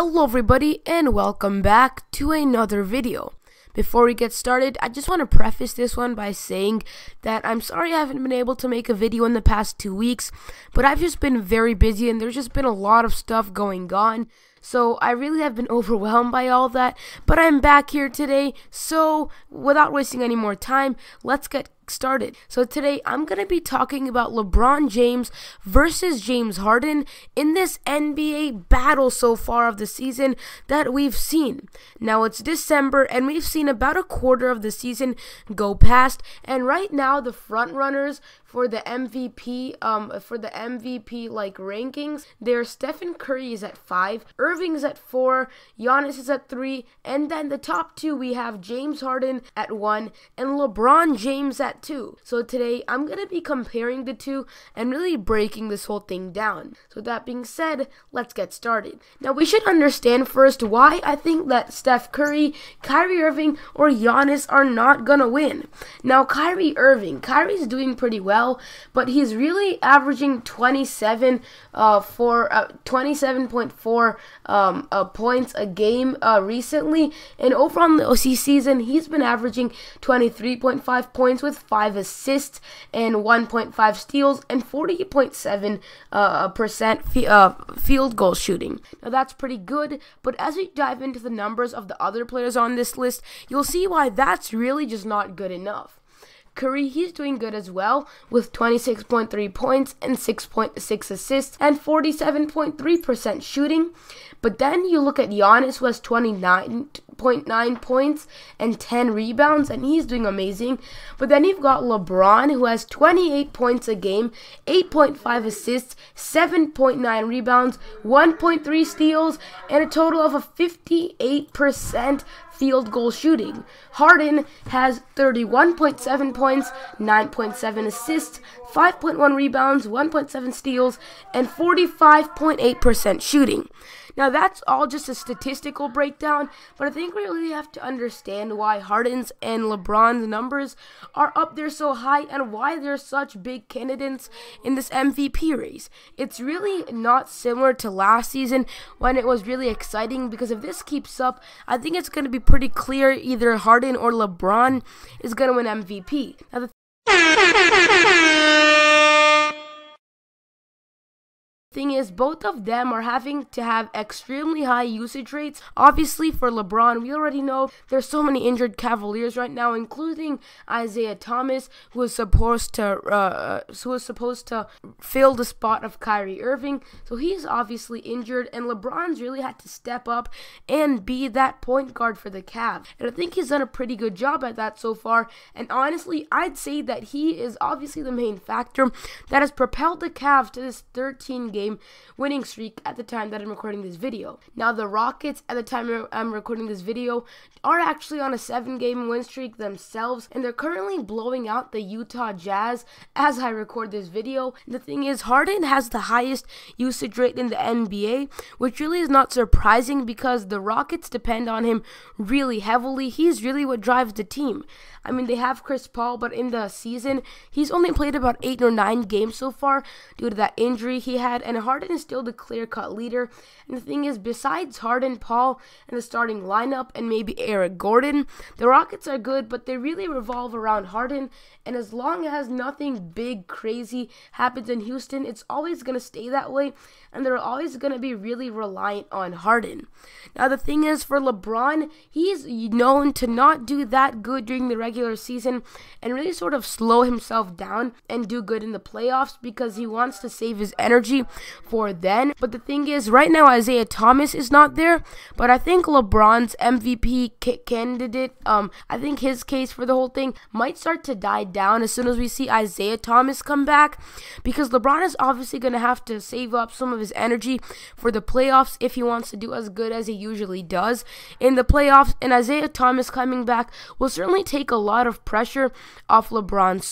Hello everybody and welcome back to another video. Before we get started, I just want to preface this one by saying that I'm sorry I haven't been able to make a video in the past 2 weeks, but I've just been very busy and there's just been a lot of stuff going on. So I really have been overwhelmed by all that, but I'm back here today, so without wasting any more time, let's get started. So today I'm going to be talking about LeBron James versus James Harden in this NBA battle so far of the season that we've seen. Now it's December and we've seen about a quarter of the season go past, and right now the front runners for the MVP rankings, there's Stephen Curry is at 5, Irving's at 4, Giannis is at 3, and then the top 2 we have James Harden at 1 and LeBron James at 2. So today I'm going to be comparing the two and really breaking this whole thing down. So that being said, let's get started. Now we should understand first why I think that Steph Curry, Kyrie Irving, or Giannis are not going to win. Now Kyrie's doing pretty well, but he's really averaging 27.4 points a game recently, and over on the OC season he's been averaging 23.5 points with 5 assists and 1.5 steals and 40.7% field goal shooting. Now that's pretty good, but as we dive into the numbers of the other players on this list, you'll see why that's really just not good enough. Curry, he's doing good as well with 26.3 points and 6.6 assists and 47.3% shooting. But then you look at Giannis, who has 29.9 points and 10 rebounds, and he's doing amazing. But then you've got LeBron, who has 28 points a game, 8.5 assists, 7.9 rebounds, 1.3 steals, and a total of a 58% field goal shooting. Harden has 31.7 points, 9.7 assists, 5.1 rebounds, 1.7 steals, and 45.8% shooting. Now that's all just a statistical breakdown, but I think we really have to understand why Harden's and LeBron's numbers are up there so high and why they're such big candidates in this MVP race. It's really not similar to last season when it was really exciting, because if this keeps up, I think it's going to be pretty clear either Harden or LeBron is going to win MVP. Now the thing is, both of them are having to have extremely high usage rates. Obviously for LeBron, we already know there's so many injured Cavaliers right now, including Isaiah Thomas, who is supposed to fill the spot of Kyrie Irving. So he's obviously injured, and LeBron's really had to step up and be that point guard for the Cavs. And I think he's done a pretty good job at that so far. And honestly, I'd say that he is obviously the main factor that has propelled the Cavs to this 13-game winning streak at the time that I'm recording this video. Now the Rockets, at the time I'm recording this video, are actually on a 7-game win streak themselves, and they're currently blowing out the Utah Jazz as I record this video. The thing is, Harden has the highest usage rate in the NBA, which really is not surprising because the Rockets depend on him really heavily. He's really what drives the team. I mean, they have Chris Paul, but in the season, he's only played about 8 or 9 games so far due to that injury he had, and Harden is still the clear-cut leader. And the thing is, besides Harden, Paul, and the starting lineup, and maybe Eric Gordon, the Rockets are good, but they really revolve around Harden, and as long as nothing big, crazy happens in Houston, it's always going to stay that way, and they're always going to be really reliant on Harden. Now, the thing is, for LeBron, he's known to not do that good during the regular season and really sort of slow himself down and do good in the playoffs because he wants to save his energy for then. But the thing is, right now Isaiah Thomas is not there, but I think LeBron's MVP candidate, I think his case for the whole thing might start to die down as soon as we see Isaiah Thomas come back, because LeBron is obviously going to have to save up some of his energy for the playoffs if he wants to do as good as he usually does in the playoffs, and Isaiah Thomas coming back will certainly take a lot of pressure off LeBron's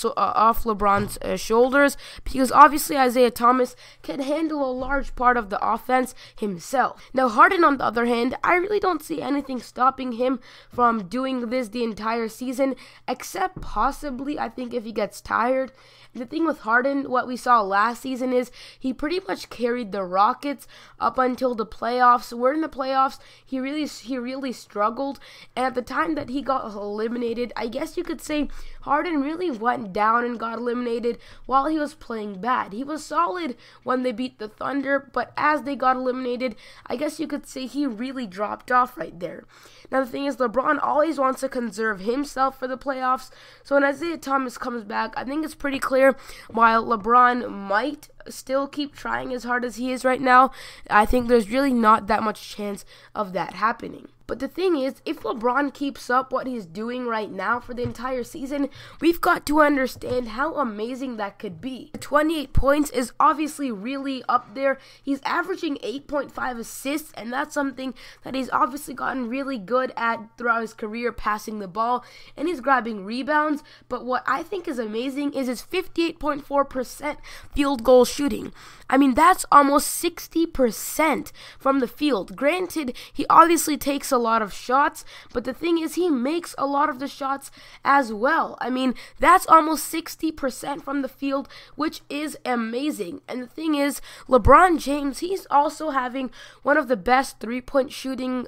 shoulders, because obviously Isaiah Thomas can handle handle a large part of the offense himself. Now, Harden, on the other hand, I really don't see anything stopping him from doing this the entire season, except possibly, I think, if he gets tired. The thing with Harden, what we saw last season is he pretty much carried the Rockets up until the playoffs. Where in the playoffs, he really struggled, and at the time that he got eliminated, I guess you could say Harden really went down and got eliminated while he was playing bad. He was solid when they beat the Thunder, but as they got eliminated, I guess you could say he really dropped off right there. Now, the thing is, LeBron always wants to conserve himself for the playoffs, so when Isaiah Thomas comes back, I think it's pretty clear while LeBron might still keep trying as hard as he is right now, I think there's really not that much chance of that happening. But the thing is, if LeBron keeps up what he's doing right now for the entire season, we've got to understand how amazing that could be. 28 points is obviously really up there. He's averaging 8.5 assists, and that's something that he's obviously gotten really good at throughout his career, passing the ball, and he's grabbing rebounds. But what I think is amazing is his 58.4% field goal shooting. I mean, that's almost 60% from the field. Granted, he obviously takes a lot of shots, but the thing is, he makes a lot of the shots as well. I mean, that's almost 60% from the field, which is amazing. And the thing is, LeBron James, he's also having one of the best three-point shooting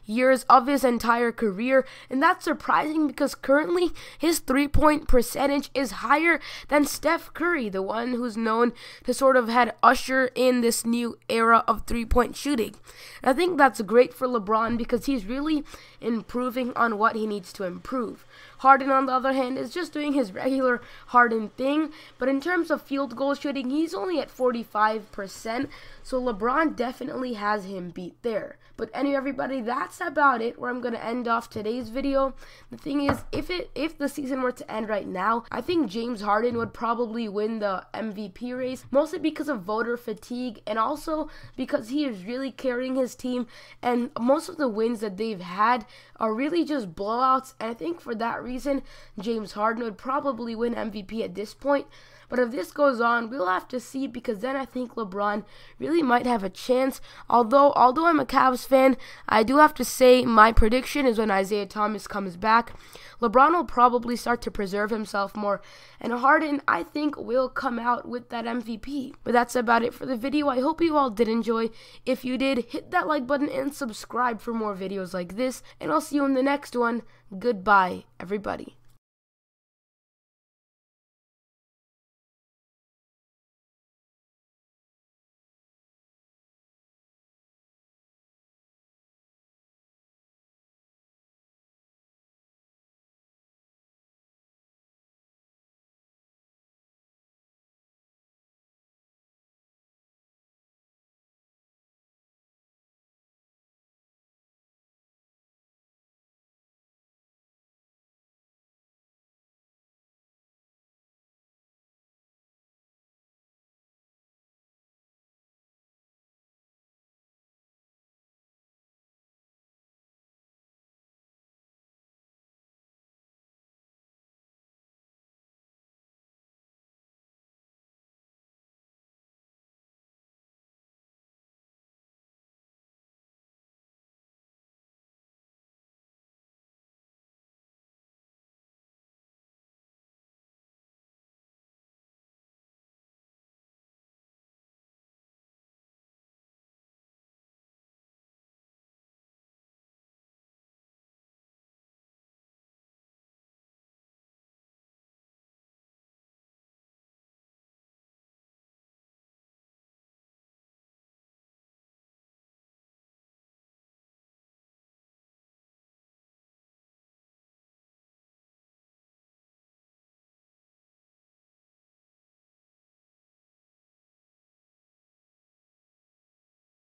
years of his entire career, and that's surprising because currently his three-point percentage is higher than Steph Curry, the one who's known to sort of had usher in this new era of three-point shooting. And I think that's great for LeBron because he's really improving on what he needs to improve. Harden, on the other hand, is just doing his regular Harden thing, but in terms of field goal shooting, he's only at 45%, so LeBron definitely has him beat there. But anyway, everybody, that's about it where I'm going to end off today's video. The thing is, if the season were to end right now, I think James Harden would probably win the MVP race, mostly because of voter fatigue and also because he is really carrying his team, and most of the wins that they've had are really just blowouts, and I think for that reason, James Harden would probably win MVP at this point. But if this goes on, we'll have to see, because then I think LeBron really might have a chance. Although I'm a Cavs fan, I do have to say my prediction is when Isaiah Thomas comes back, LeBron will probably start to preserve himself more, and Harden, I think, will come out with that MVP. But that's about it for the video. I hope you all did enjoy. If you did, hit that like button and subscribe for more videos like this, and I'll see you in the next one. Goodbye, everybody.